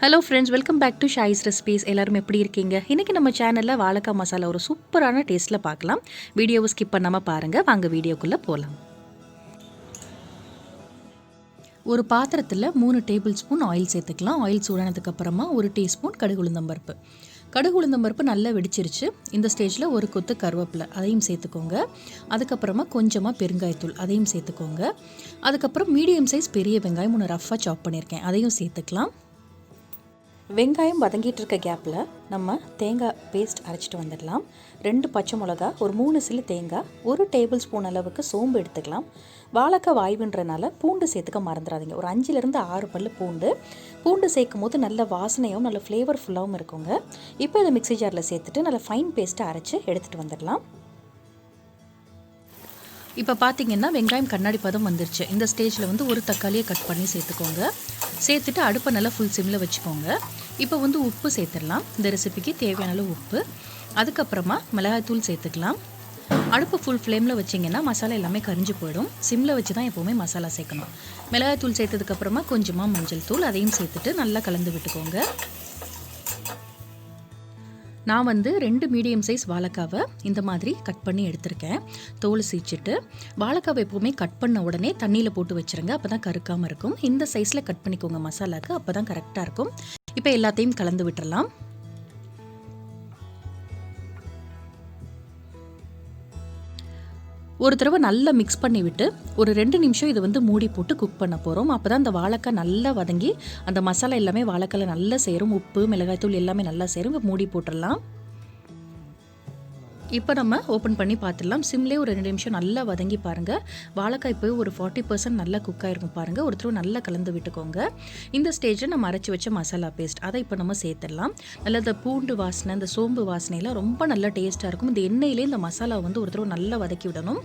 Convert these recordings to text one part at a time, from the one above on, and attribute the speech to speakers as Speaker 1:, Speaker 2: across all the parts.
Speaker 1: Hello friends, welcome back to Shai's recipes. எல்லாரும் எப்படி இருக்கீங்க? இன்றைக்கி நம்ம சேனலில் வாழைக்காய் மசாலா ஒரு சூப்பரான டேஸ்ட்டில் பார்க்கலாம். வீடியோவை ஸ்கிப் பண்ணாமல் பாருங்கள். வாங்க வீடியோக்குள்ளே போகலாம். ஒரு பாத்திரத்தில் 3 டேபிள் ஸ்பூன் ஆயில் சேர்த்துக்கலாம். ஆயில் சூடானதுக்கப்புறமா 1 டீஸ்பூன் கடுகு உளுந்தம்பருப்பு. கடுகு உளுந்தம்பருப்பு நல்லா வெடிச்சிருச்சு. இந்த ஸ்டேஜில் ஒரு கொத்து கருவேப்பிலை அதையும் சேர்த்துக்கோங்க. அதுக்கப்புறமா கொஞ்சமாக பெருங்காயத்தூள் அதையும் சேர்த்துக்கோங்க. அதுக்கப்புறம் மீடியம் சைஸ் பெரிய வெங்காயம் ஒன்று ரஃப்பாக சாப் பண்ணியிருக்கேன், அதையும் சேர்த்துக்கலாம். வெங்காயம் வதங்கிட்டு இருக்க கேப்பில் நம்ம தேங்காய் பேஸ்ட் அரைச்சிட்டு வந்துடலாம். 2 பச்சை மிளகா, ஒரு 3 சில்லு தேங்காய், 1 டேபிள் ஸ்பூன் அளவுக்கு சோம்பு எடுத்துக்கலாம். வாழைக்காய் வாய்வுன்றனால பூண்டு சேர்த்துக்க மறந்துடாதீங்க. ஒரு 5லேருந்து 6 பல் பூண்டு சேர்க்கும் போது நல்ல வாசனையாகவும் நல்ல ஃப்ளேவர்ஃபுல்லாகவும் இருக்குங்க. இப்போ இதை மிக்ஸி ஜாரில் சேர்த்துட்டு நல்ல ஃபைன் பேஸ்ட்டை அரைச்சி எடுத்துகிட்டு வந்துடலாம். இப்போ பார்த்தீங்கன்னா வெங்காயம் கண்ணாடி பதம் வந்துருச்சு. இந்த ஸ்டேஜில் ஒரு தக்காளியை கட் பண்ணி சேர்த்துக்கோங்க. சேர்த்துட்டு அடுப்பை நல்லா ஃபுல் சிம்மில் வச்சுக்கோங்க. இப்போ உப்பு சேர்த்துடலாம். இந்த ரெசிபிக்கு தேவையான அளவு உப்பு. அதுக்கப்புறமா மிளகாய்த்தூள் சேர்த்துக்கலாம். அடுப்பு ஃபுல் ஃப்ளேமில் வச்சிங்கன்னா மசாலா எல்லாமே கரிஞ்சு போயிடும். சிம்மில் வச்சு தான் எப்போவுமே மசாலா சேர்க்கணும். மிளகாய்த்தூள் சேர்த்ததுக்கப்புறமா கொஞ்சமாக மஞ்சள் தூள் அதையும் சேர்த்துட்டு நல்லா கலந்து விட்டுக்கோங்க. நான் 2 மீடியம் சைஸ் வாழைக்காவை இந்த மாதிரி கட் பண்ணி எடுத்திருக்கேன். தோல் சீச்சிட்டு வாழைக்காவை எப்போவுமே கட் பண்ண உடனே தண்ணியில் போட்டு வச்சுருங்க. அப்போ தான் கருக்காமல் இருக்கும். இந்த சைஸில் கட் பண்ணிக்கோங்க மசாலாவுக்கு, அப்போ தான் கரெக்டாக இருக்கும். இப்போ எல்லாத்தையும் கலந்து விட்டுறலாம். ஒரு தடவை நல்லா மிக்ஸ் பண்ணி விட்டு ஒரு 2 நிமிஷம் இதை மூடி போட்டு குக் பண்ண போகிறோம். அப்போ தான் அந்த வாழைக்காய் நல்லா வதங்கி அந்த மசாலா எல்லாமே வாழைக்காயில் நல்லா சேரும். உப்பு மிளகாய்த்தூள் எல்லாமே நல்லா சேரும். மூடி போட்டுடலாம். இப்போ நம்ம ஓப்பன் பண்ணி பார்த்துடலாம். சிம்லேயே ஒரு 2 நிமிஷம் நல்லா வதங்கி பாருங்கள். வாழைக்காய் இப்போ ஒரு 40% நல்லா குக் ஆகிருக்கும் பாருங்கள். ஒரு தடவை நல்லா கலந்து விட்டுக்கோங்க. இந்த ஸ்டேஜில் நம்ம அரைச்சி வச்ச மசாலா பேஸ்ட் அதை இப்போ நம்ம சேர்த்துடலாம். நல்லா இந்த பூண்டு வாசனை, இந்த சோம்பு வாசனையெல்லாம் ரொம்ப நல்லா டேஸ்ட்டாக இருக்கும். இந்த எண்ணெயிலே இந்த மசாலா ஒரு தடவை நல்லா வதக்கி விடணும்.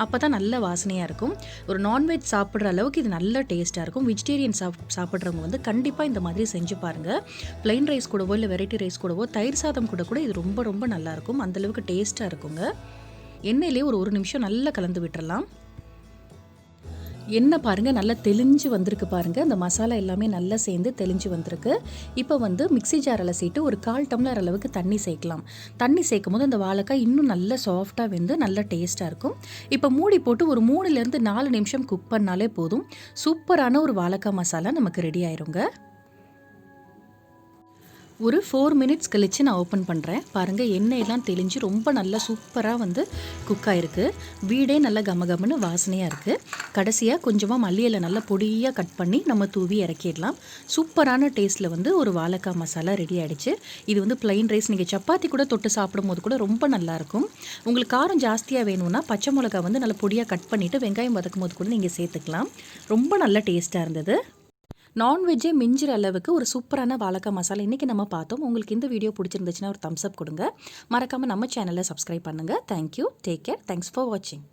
Speaker 1: அப்போ தான் நல்ல வாசனையாக இருக்கும். ஒரு நான்வெஜ் சாப்பிட்ற அளவுக்கு இது நல்ல டேஸ்ட்டாக இருக்கும். வெஜிடேரியன் சாப்பிட்றவங்க கண்டிப்பாக இந்த மாதிரி செஞ்சு பாருங்கள். ப்ளைன் ரைஸ் கூடவோ இல்லை வெரைட்டி ரைஸ் கூடவோ தயிர் சாதம் கூட இது ரொம்ப ரொம்ப நல்லாயிருக்கும். அந்தளவுக்கு டேஸ்ட்டாக இருக்குங்க. எண்ணெயிலே ஒரு நிமிஷம் நல்லா கலந்து விட்டுறலாம். எண்ணெய் பாருங்கள் நல்லா தெளிஞ்சு வந்திருக்கு பாருங்கள். அந்த மசாலா எல்லாமே நல்லா சேர்ந்து தெளிஞ்சு வந்திருக்கு. இப்போ மிக்ஸி ஜார் அலசிட்டு ஒரு 1/4 டம்ளர் அளவுக்கு தண்ணி சேர்க்கலாம். தண்ணி சேர்க்கும் போது அந்த வாழைக்காய் இன்னும் நல்லா சாஃப்டாக வெந்து நல்லா டேஸ்ட்டாக இருக்கும். இப்போ மூடி போட்டு ஒரு 3லேருந்து 4 நிமிஷம் குக் பண்ணாலே போதும். சூப்பரான ஒரு வாழைக்காய் மசாலா நமக்கு ரெடி ஆயிருங்க. ஒரு 4 மினிட்ஸ் கழித்து நான் ஓப்பன் பண்ணுறேன். பாருங்கள் எண்ணெயெல்லாம் தெளிஞ்சு ரொம்ப நல்லா சூப்பராக குக் ஆகிருக்கு. வீடே நல்லா கமகமன்னு வாசனையாக இருக்குது. கடைசியாக கொஞ்சமாக மல்லியில நல்லா பொடியாக கட் பண்ணி நம்ம தூவி இறக்கிடலாம். சூப்பரான டேஸ்ட்டில் ஒரு வாழைக்காய் மசாலா ரெடி ஆகிடுச்சு. இது ப்ளைன் ரைஸ் நீங்கள் சப்பாத்தி கூட தொட்டு சாப்பிடும் போது கூட ரொம்ப நல்லாயிருக்கும். உங்களுக்கு காரம் ஜாஸ்தியாக வேணும்னா பச்சை மிளகா நல்லா பொடியாக கட் பண்ணிவிட்டு வெங்காயம் வதக்கும் போது கூட நீங்கள் சேர்த்துக்கலாம். ரொம்ப நல்லா டேஸ்ட்டாக இருந்தது. நான்வெஜ்ஜே மிஞ்சிற அளவுக்கு ஒரு சூப்பரான வாழைக்காய் மசாலா இன்றைக்கி நம்ம பார்த்தோம். உங்களுக்கு இந்த வீடியோ பிடிச்சிருந்துச்சுன்னா ஒரு தம்ஸ் அப் கொடுங்க. மறக்காமல் நம்ம சேனலை சப்ஸ்கிரைப் பண்ணுங்கள். Thank you. Take care. Thanks for வாட்சிங்.